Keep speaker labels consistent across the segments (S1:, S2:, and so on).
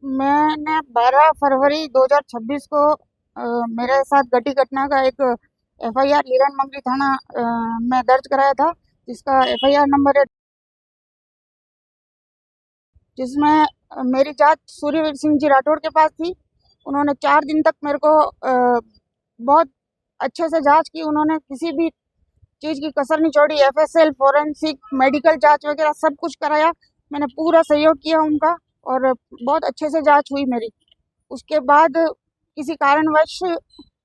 S1: मैंने 12 फरवरी 2026 को मेरे साथ घटी घटना का एक एफआईआर लीलन मंगरी थाना में दर्ज कराया था, जिसका एफआईआर नंबर है, जिसमें मेरी जांच सूर्यवीर सिंह जी राठौड़ के पास थी। उन्होंने 4 दिन तक मेरे को बहुत अच्छे से जांच की। उन्होंने किसी भी चीज़ की कसर नहीं छोड़ी। एफएसएल, फोरेंसिक, मेडिकल जांच वगैरह सब कुछ कराया। मैंने पूरा सहयोग किया उनका और बहुत अच्छे से जांच हुई मेरी। उसके बाद किसी कारणवश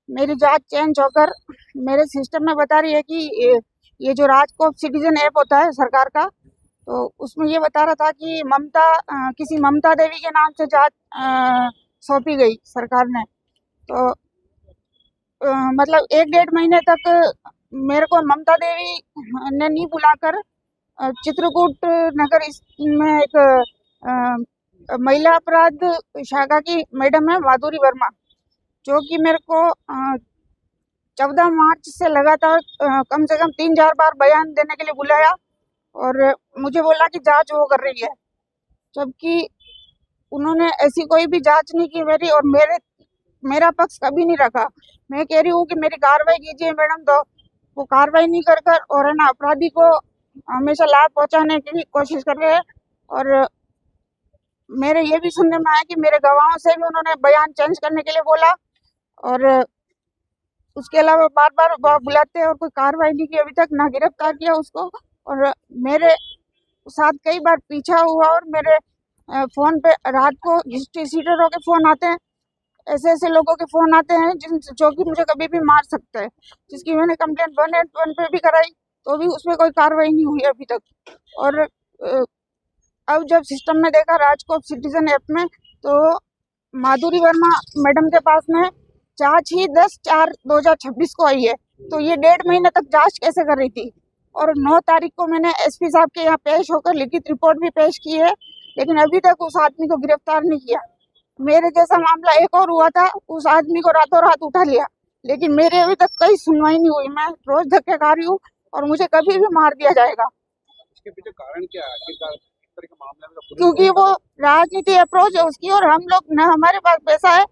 S1: मेरी जांच चेंज होकर मेरे सिस्टम में बता रही है कि ये जो राजकोप सिटीजन ऐप होता है सरकार का, तो उसमें ये बता रहा था कि किसी ममता देवी के नाम से जांच सौंपी गई सरकार ने। तो मतलब 1 डेढ़ महीने तक मेरे को ममता देवी ने नहीं बुलाकर चित्रकूट नगर में एक महिला अपराध शाखा की मैडम है माधुरी वर्मा, जो कि मेरे को 14 मार्च से लगातार कम से कम 3-4 बार बयान देने के लिए बुलाया और मुझे बोला कि जांच वो कर रही है, जबकि उन्होंने ऐसी कोई भी जांच नहीं की मेरी और मेरा पक्ष कभी नहीं रखा। मैं कह रही हूँ कि मेरी कार्रवाई कीजिए मैडम, तो वो कार्रवाई नहीं कर और है ना अपराधी को हमेशा लाभ पहुंचाने की कोशिश कर रहे हैं। और मेरे ये भी सुनने में आया कि मेरे गवाहों से भी उन्होंने बयान चेंज करने के लिए बोला और उसके अलावा बार बार बुलाते हैं और कोई कार्रवाई नहीं की अभी तक, ना गिरफ्तार किया उसको। और मेरे साथ कई बार पीछा हुआ और मेरे फ़ोन पे रात को हिस्ट्री सीटरों के फ़ोन आते हैं, ऐसे लोगों के फ़ोन आते हैं जो कि मुझे कभी भी मार सकते हैं, जिसकी मैंने कंप्लेंट 181 पे भी कराई, तो भी उसमें कोई कार्रवाई नहीं हुई अभी तक। और अब जब सिस्टम में देखा राजकोप सिटीजन ऐप में, तो माधुरी वर्मा मैडम के पास में जांच ही 10/4/2026 को आई है, तो ये 1.5 महीने तक जांच कैसे कर रही थी। और 9 तारीख को मैंने एसपी साहब के यहाँ पेश होकर लिखित रिपोर्ट भी पेश की है, लेकिन अभी तक उस आदमी को गिरफ्तार नहीं किया। मेरे जैसा मामला एक और हुआ था, उस आदमी को रातों रात उठा लिया, लेकिन मेरे अभी तक कोई सुनवाई नहीं हुई। मैं रोज धक्के खा रही हूँ और मुझे कभी भी मार दिया जाएगा।
S2: इसके पीछे कारण क्या है? आखिरकार किस तरह के मामले में पुलिस
S1: क्योंकि वो राजनीति अप्रोच है उसकी और हम लोग न, हमारे पास पैसा है।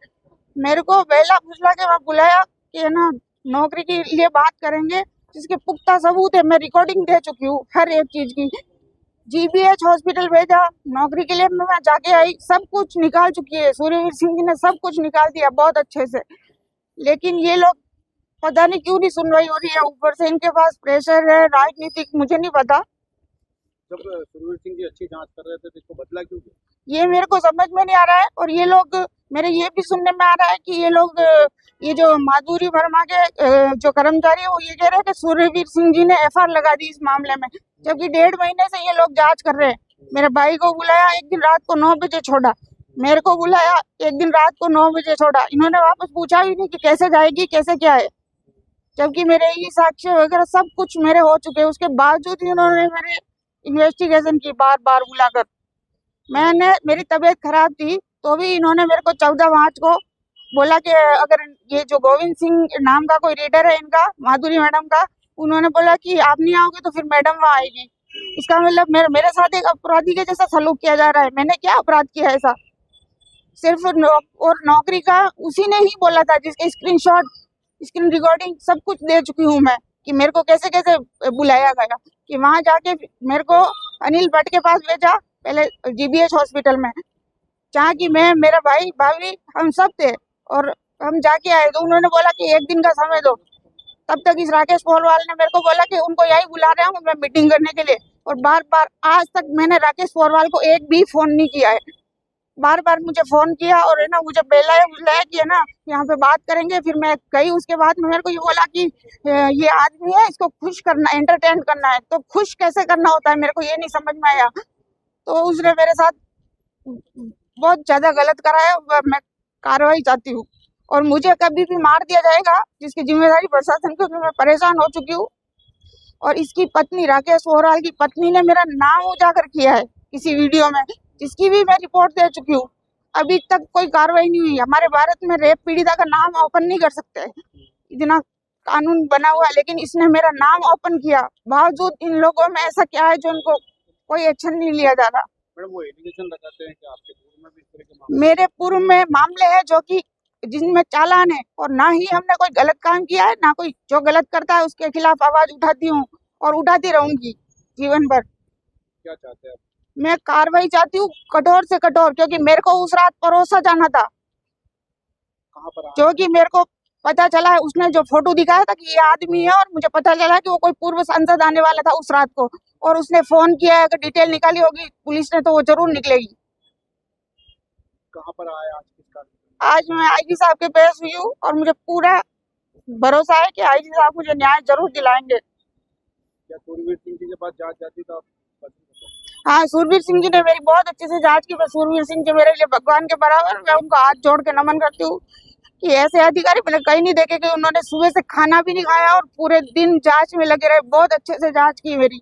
S1: मेरे को बेला फुसला के वहाँ बुलाया कि है ना नौकरी के लिए बात करेंगे, जिसके पुख्ता सबूत है। मैं रिकॉर्डिंग दे चुकी हूँ हर एक चीज की। जीबीएच हॉस्पिटल भेजा नौकरी के लिए, मैं जाके आई, सब कुछ निकाल चुकी है। सूर्यवीर सिंह जी ने सब कुछ निकाल दिया बहुत अच्छे से, लेकिन ये लोग पता नहीं क्यों नहीं सुनवाई हो रही है। ऊपर से इनके पास प्रेशर है राजनीतिक, मुझे नहीं पता।
S2: जब सुरवीर सिंह जी अच्छी जांच कर रहे थे तो इसको बदला क्यों किया?
S1: ये मेरे को समझ में नहीं आ रहा है। और ये लोग, मेरे ये भी सुनने में आ रहा है कि ये लोग ये जो माधुरी वर्मा के जो कर्मचारी है वो ये कह रहे हैं कि सूर्यवीर सिंह जी ने एफआईआर लगा दी इस मामले में, जबकि 1.5 महीने से ये लोग जांच कर रहे हैं। मेरे भाई को बुलाया एक दिन रात को 9 बजे छोड़ा, मेरे को बुलाया एक दिन रात को 9 बजे छोड़ा। इन्होंने वापस पूछा भी नहीं कि कैसे जाएगी कैसे क्या है, जबकि मेरे ये साक्ष्य वगैरह सब कुछ मेरे हो चुके हैं। उसके बावजूद इन्होंने मेरे इन्वेस्टिगेशन की बार बार बुलाकर। मेरी तबीयत खराब थी तो भी इन्होंने मेरे को 14 मार्च को बोला कि अगर ये जो गोविंद सिंह नाम का कोई रीडर है इनका, माधुरी मैडम का, उन्होंने बोला कि आप नहीं आओगे तो फिर मैडम वहाँ आएगी। इसका मतलब मेरे साथ एक अपराधी के जैसा सलूक किया जा रहा है। मैंने क्या अपराध किया ऐसा? सिर्फ और नौकरी का उसी ने ही बोला था, जिसके स्क्रीनशॉट, स्क्रीन रिकॉर्डिंग सब कुछ दे चुकी हूँ मैं, कि मेरे को कैसे कैसे बुलाया गया, कि वहां जाके मेरे को अनिल भट्ट के पास भेजा पहले जीबीएच हॉस्पिटल में, जहाँ की मैं, मेरा भाई भाभी हम सब थे। और हम जाके आए तो उन्होंने बोला कि 1 दिन का समय दो। तब तक इस राकेश पोलवाल ने मेरे को बोला कि उनको यही बुला रहा हूँ मैं मीटिंग करने के लिए, और बार बार आज तक मैंने राकेश पोलवाल को एक भी फोन नहीं किया है। बार बार मुझे फोन किया और है ना मुझे बुलाया कि है ना यहाँ पे बात करेंगे। फिर मैं गई, उसके बाद में मेरे को ये बोला कि ये आदमी है, इसको खुश करना, एंटरटेन करना है। तो खुश कैसे करना होता है मेरे को ये नहीं समझ में आया। तो उसने मेरे साथ बहुत ज्यादा गलत करा है। मैं कार्रवाई चाहती हूँ और मुझे कभी भी मार दिया जाएगा जिसकी जिम्मेदारी प्रशासन की, मैं परेशान हो चुकी हूँ। और इसकी पत्नी, राकेश पोलवाल की पत्नी ने मेरा नाम उजागर किया है किसी वीडियो में, जिसकी भी मैं रिपोर्ट दे चुकी हूँ। अभी तक कोई कार्रवाई नहीं हुई। हमारे भारत में रेप पीड़िता का नाम ओपन नहीं कर सकते, इतना कानून बना हुआ है, लेकिन इसने मेरा नाम ओपन किया। बावजूद इन लोगों में ऐसा क्या है जो उनको कोई एक्शन नहीं लिया जा रहा।
S2: मैडम वो एलिगेशन लगाते हैं कि आपके पूर्व में भी इस तरह के मामले
S1: मेरे पूर्व में मामले हैं जो कि जिनमें चालान है, और ना ही हमने कोई गलत काम किया है, ना कोई जो गलत करता है उसके खिलाफ आवाज उठाती हूँ और उठाती रहूंगी जीवन भर।
S2: क्या चाहते हैं आप?
S1: मैं कार्रवाई चाहती हूँ कठोर से कठोर, क्योंकि मेरे को उस रात परोसा जाना था,
S2: कहाँ पर आए?
S1: क्योंकि मेरे को पता चला है, उसने जो फोटो दिखाया था कि ये आदमी है, और मुझे पता चला कि वो कोई पूर्व सांसद आने वाला था उस रात को, और उसने फोन किया है, अगर डिटेल निकाली होगी पुलिस ने तो वो जरूर निकलेगी।
S2: कहाँ पर आए आज किस कारण?
S1: आज मैं आईजी साहब के पेश हुई हूँ और मुझे पूरा भरोसा है कि आईजी साहब मुझे न्याय जरूर दिलाएंगे।
S2: क्या सूर्यवीर सिंह जी के पास जांच जाती तो आप बच सकते?
S1: हाँ, सूरवीर सिंह जी ने मेरी बहुत अच्छे से जांच की। मैं सूरवीर सिंह जी मेरे लिए भगवान के बराबर, मैं उनको हाथ जोड़ के नमन करती हूँ कि ऐसे अधिकारी मैंने कहीं नहीं देखे कि उन्होंने सुबह से खाना भी नहीं खाया और पूरे दिन जांच में लगे रहे। बहुत अच्छे से जांच की मेरी।